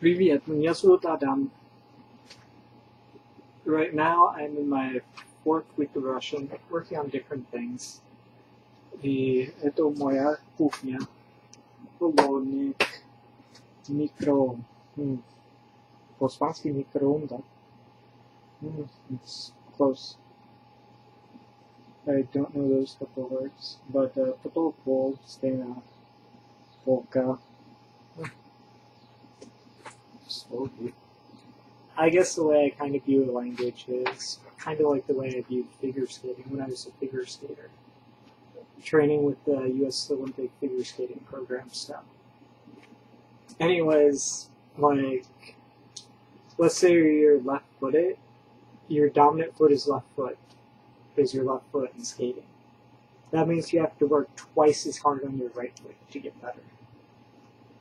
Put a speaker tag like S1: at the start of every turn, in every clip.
S1: Привет, меня зовут Adam. Right now, I'm in my 4th week of Russian, working on different things. И это моя кухня. Холодильник, микро... По-испански микроонда. It's close. I don't know those couple of words, but потолок, стена, полка. Slowly. I guess the way I kind of view a language is kind of like the way I viewed figure skating when I was a figure skater. Training with the U.S. Olympic figure skating program stuff. Anyways, like, let's say you're left-footed, your dominant foot is left foot, because you're left foot in skating. That means you have to work twice as hard on your right foot to get better.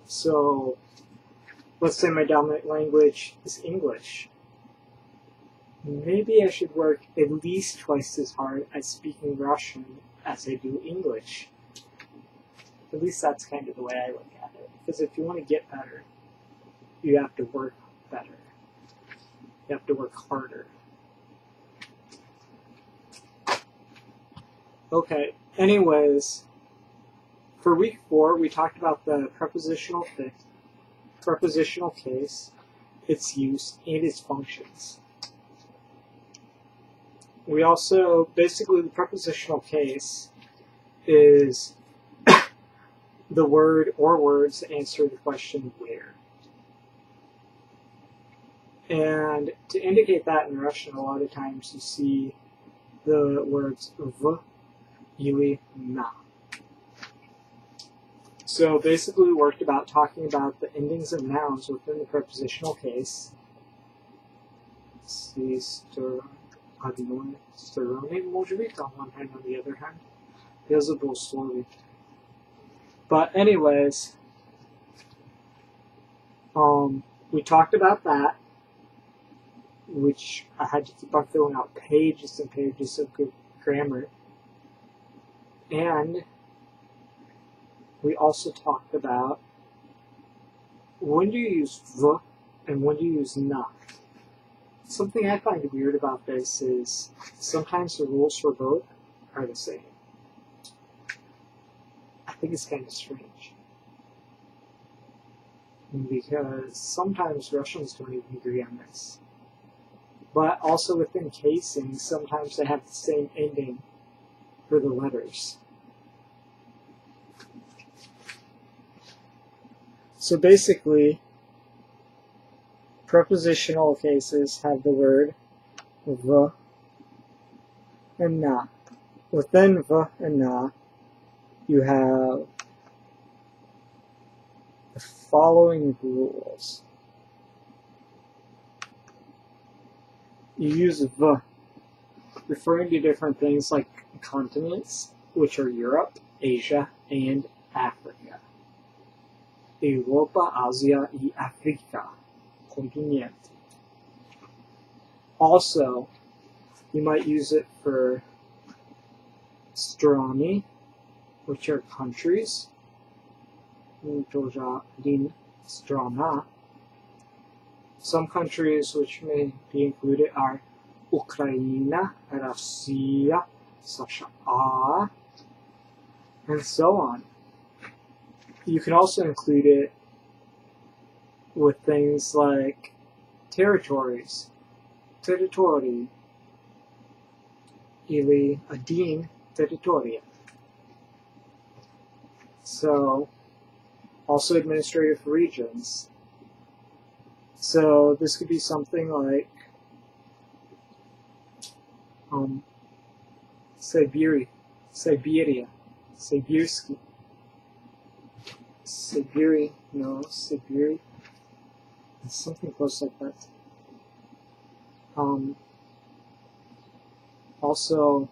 S1: So, let's say my dominant language is English. Maybe I should work at least twice as hard at speaking Russian as I do English. At least that's kind of the way I look at it. Because if you want to get better, you have to work better. You have to work harder. Okay, anyways, for week 4, we talked about the prepositional case, its use, and its functions. We also, basically the prepositional case is the word or words that answer the question where. And to indicate that in Russian, a lot of times you see the words v, или, na. So basically we worked about talking about the endings of nouns within the prepositional case. Может быть, on one hand, on the other hand. Я забыл слово. But anyways, we talked about that, which I had to keep on filling out pages and pages of good grammar. And we also talked about when do you use v and when do you use na. Something I find weird about this is sometimes the rules for both are the same. I think it's kind of strange. Because sometimes Russians don't even agree on this. But also within casings, sometimes they have the same ending for the letters. So basically, prepositional cases have the word v and na. Within v and na, you have the following rules. You use v, referring to different things like continents, which are Europe, Asia, and Africa. Europa, Asia y Africa. Continente. Also, you might use it for strany, which are countries. Strana. Some countries which may be included are Ukraine, Russia, США, and so on. You can also include it with things like territories, territory, или один территория. So, also administrative regions. So this could be something like Siberia, Sibirsky, Siberia, no, Siberia. Something close like that. Also,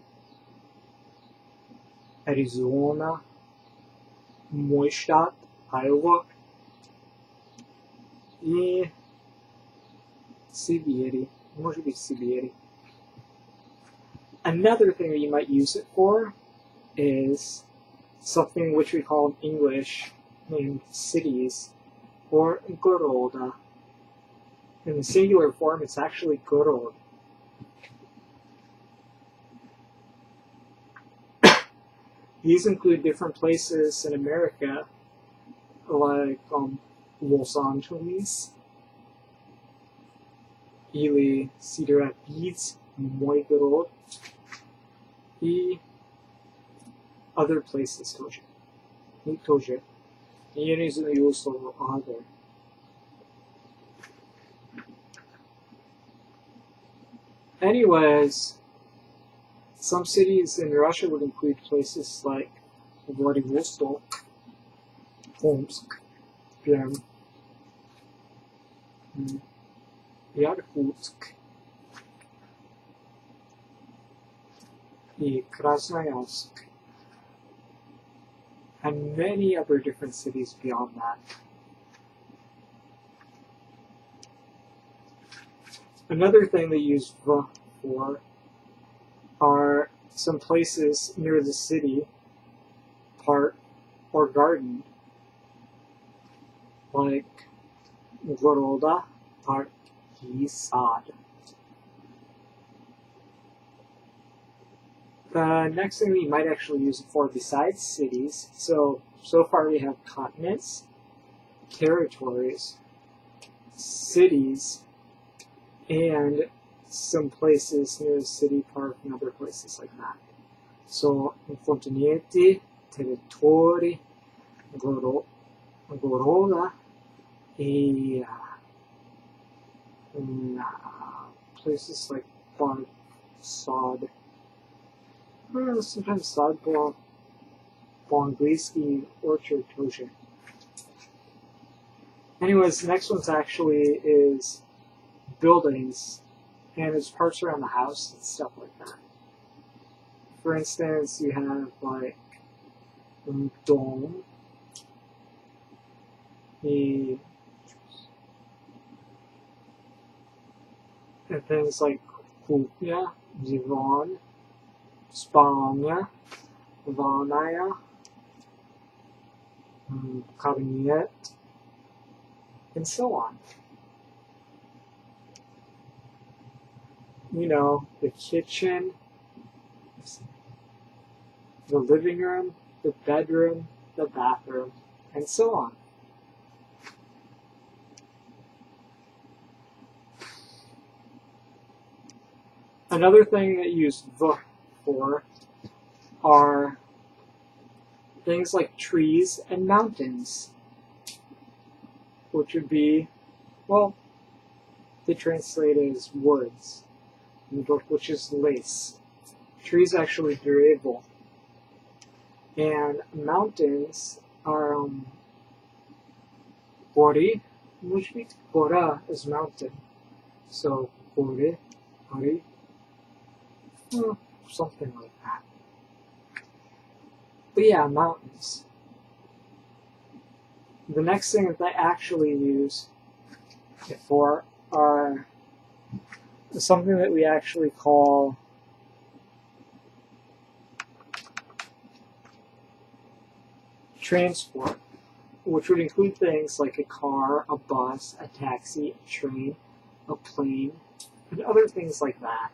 S1: Arizona, мой штат, Iowa, и Сибири, может быть Сибири. Another thing that you might use it for is something which we call in English named cities, or goroda, In the singular form, it's actually gorod. These include different places in America, like Los Angeles, или Cedar Rapids, muy gorod, and other places тоже. И тоже. Я не знаю слово other. Anyways, some cities in Russia would include places like Vladivostok, Omsk, Perm, Yakutsk, and Krasnoyarsk, and many other different cities beyond that. Another thing they use V for are some places near the city, park, or garden, like Goroda, Park, и Sad. The next thing we might actually use it for besides cities, so far we have continents, territories, cities, and some places near the city, park, and other places like that. So, continenti, territori, goroda, and places like park, sod, sometimes sod po-angliski, orchard, тоже. Anyways, the next one's actually is buildings, and it's parts around the house and stuff like that. For instance, you have like dome, and things like kuchnia, divan, spalnia, vannaya, kabinet, and so on. You know, the kitchen, the living room, the bedroom, the bathroom, and so on. Another thing that you use V for are things like trees and mountains, which would be, well, they translate as woods, which is lace. Trees actually durable. And mountains are gori, which means gora is mountain. So gori, gori, something like that. But yeah, mountains. The next thing that they actually use it for are something that we actually call transport, which would include things like a car, a bus, a taxi, a train, a plane, and other things like that.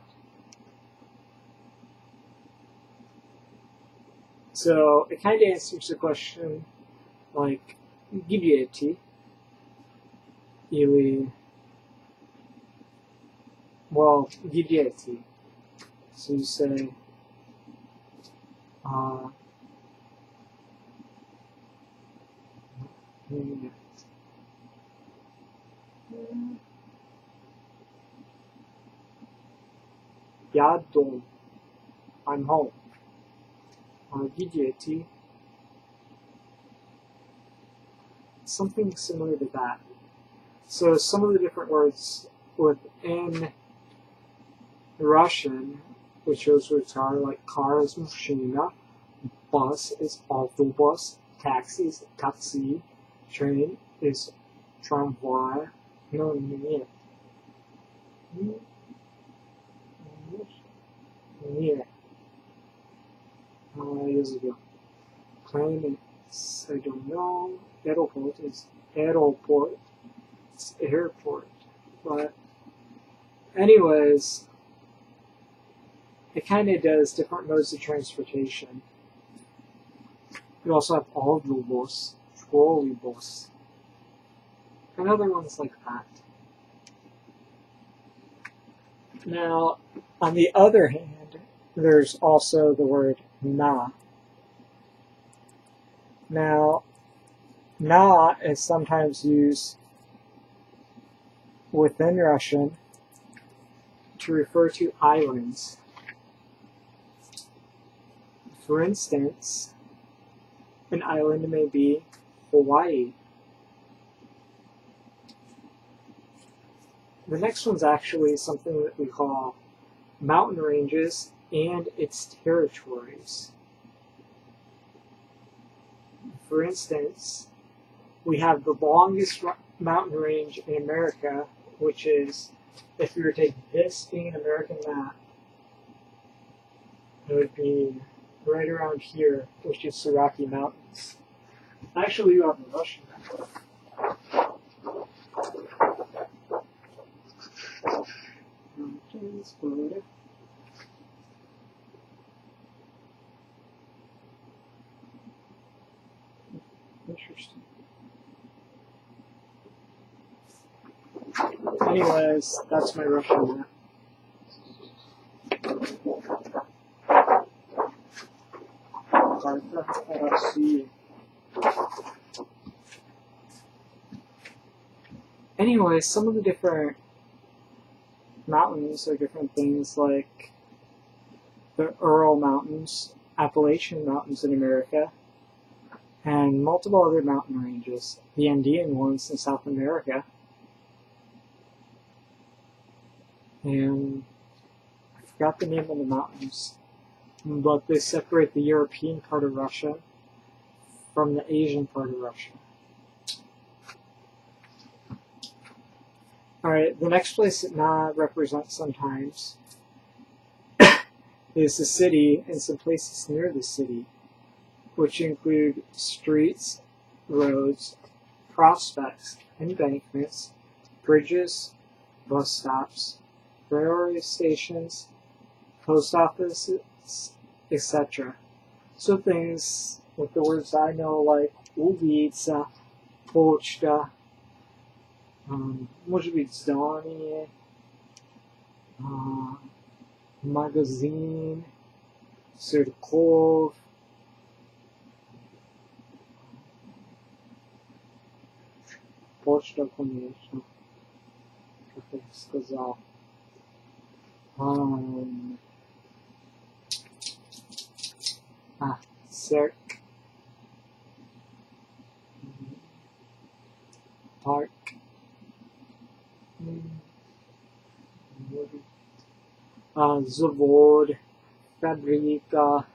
S1: So it kind of answers the question like, gidieti, или, well, gidieti. So you say, я дом, I'm home. Gidieti, something similar to that. So some of the different words within Russian, which those words are like car is machina, bus is autobus, taxi is taxi, train is tramvay. No, нет. Нет. Years ago. Plane is, I don't know. Aeroport is aeroport. It's airport. But anyways, it kind of does different modes of transportation. You also have autobus, trolleybus, and other ones like that. Now, on the other hand, there's also the word na. Now, na is sometimes used within Russian to refer to islands. For instance, an island may be Hawaii. The next one's actually something that we call mountain ranges and its territories. For instance, we have the longest mountain range in America, which is, if we were to take this being an American map, it would be right around here, which is the Rocky Mountains. Actually, you have a Russian map. Mountains, Florida. Interesting. Anyways, that's my Russian map. Anyways, some of the different mountains are different things, like the Ural Mountains, Appalachian Mountains in America, and multiple other mountain ranges, the Andean ones in South America, and I forgot the name of the mountains, but they separate the European part of Russia from the Asian part of Russia. Alright, the next place that Na represents sometimes is the city and some places near the city, which include streets, roads, prospects, embankments, bridges, bus stops, railway stations, post offices, etc. So things with the words I know, like ulica, почта, может быть здание, магазин, церковь, почта, конечно, как я сказал. Circ, park, завод, фабрика,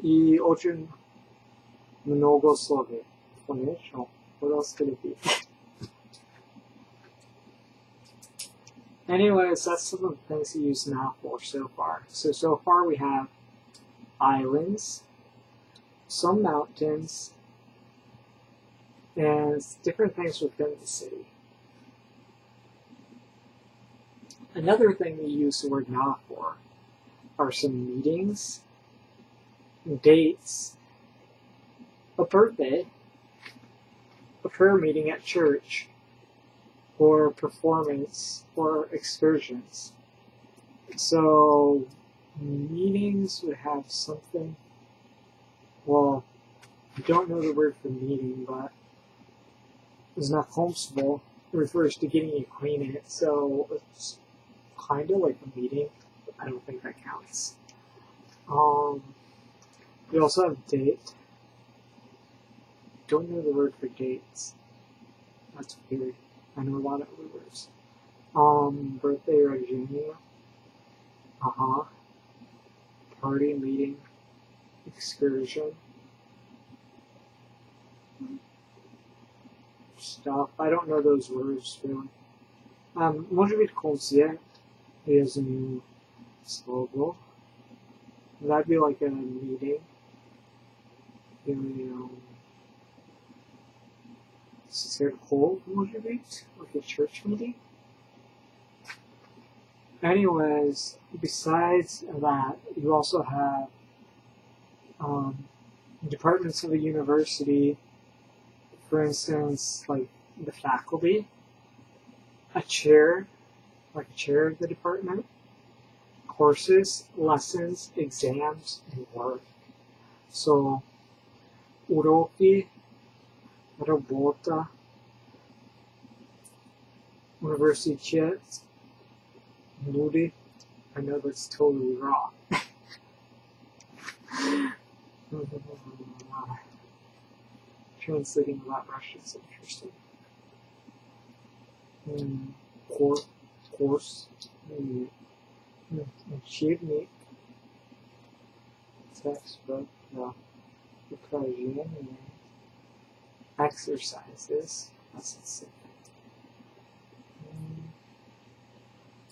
S1: и очень много условий. Конечно, what else could it be? Anyways, that's some of the things we use now for so far. So far we have islands, some mountains, and different things within the city. Another thing we use the word na for are some meetings, dates, a birthday, a prayer meeting at church, or performance, or excursions. So, meetings would have something, well, I don't know the word for meeting, but znakомство refers to getting acquainted, so it's kind of like a meeting, but I don't think that counts. We also have date. Don't know the word for dates. That's weird. I know a lot of other words. Birthday rajenia. Party, meeting, excursion. Stuff. I don't know those words really. Может быть, концерт is a new slogan. That'd be like a meeting. Ser whole motivate, like a church meeting. Anyways, besides that, you also have departments of a university, for instance, like the faculty, a chair, like a chair of the department, courses, lessons, exams, and work. So, uroki, robota, universitet, люди. I know that's totally wrong. Translating about Russian is interesting. Course, учебник, textbook, упражнения, exercises,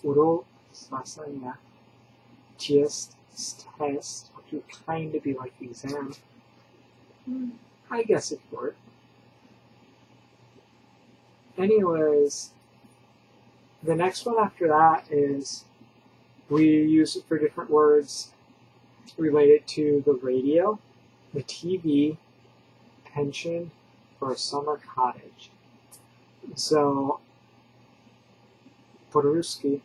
S1: урок, спасания, test, which would kind of be like the exam. I guess it would. Anyways, the next one after that is we use it for different words related to the radio, the TV, pension, or a summer cottage. So, по-русски,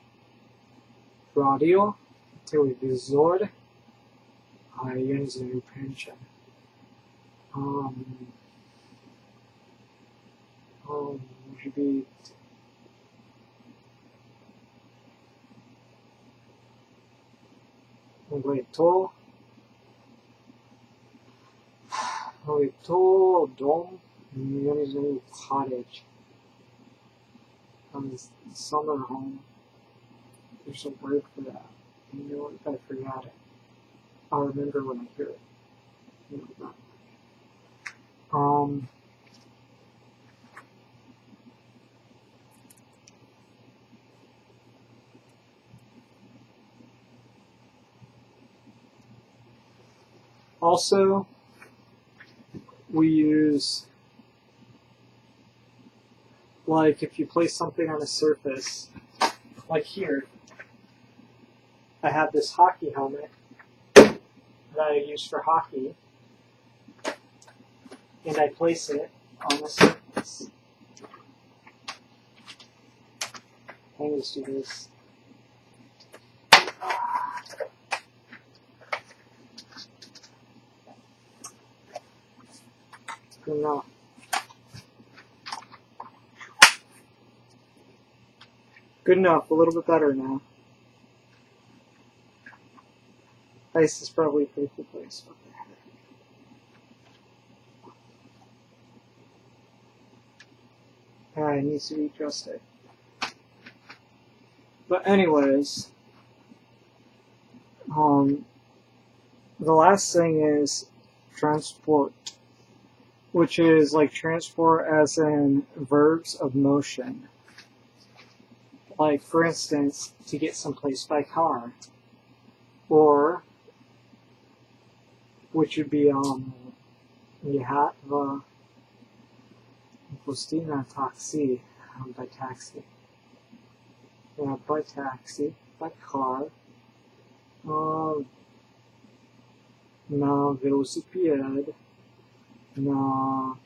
S1: radio, телевизор, я не знаю, pension. Может быть, дом, я не знаю, cottage. Summer home. There's a word for that. You know what? I forgot it. I'll remember when I hear it. Also, we use, like, if you place something on a surface, like here, I have this hockey helmet that I use for hockey, and I place it on the surface. Let's do this. Good enough. Good enough, a little bit better now. Ice is probably a pretty good place. Alright, it needs to be adjusted. But anyways, the last thing is transport, which is like transport as in verbs of motion. Like, for instance, to get someplace by car. Or, which would be, ехать в пусти на такси, by taxi. Yeah, by taxi, by car. На велосипед, на...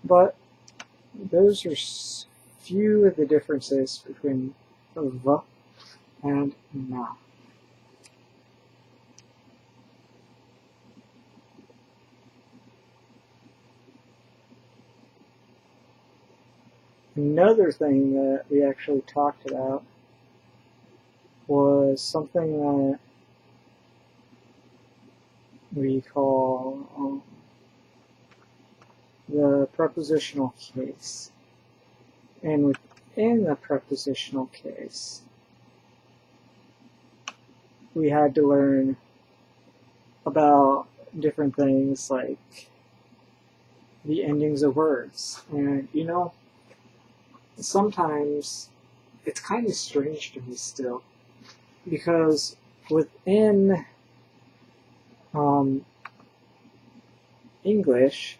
S1: But those are few of the differences between v and na. Another thing that we actually talked about was something that we call the prepositional case. And within the prepositional case, we had to learn about different things like the endings of words. And, you know, sometimes it's kind of strange to me still, because within English,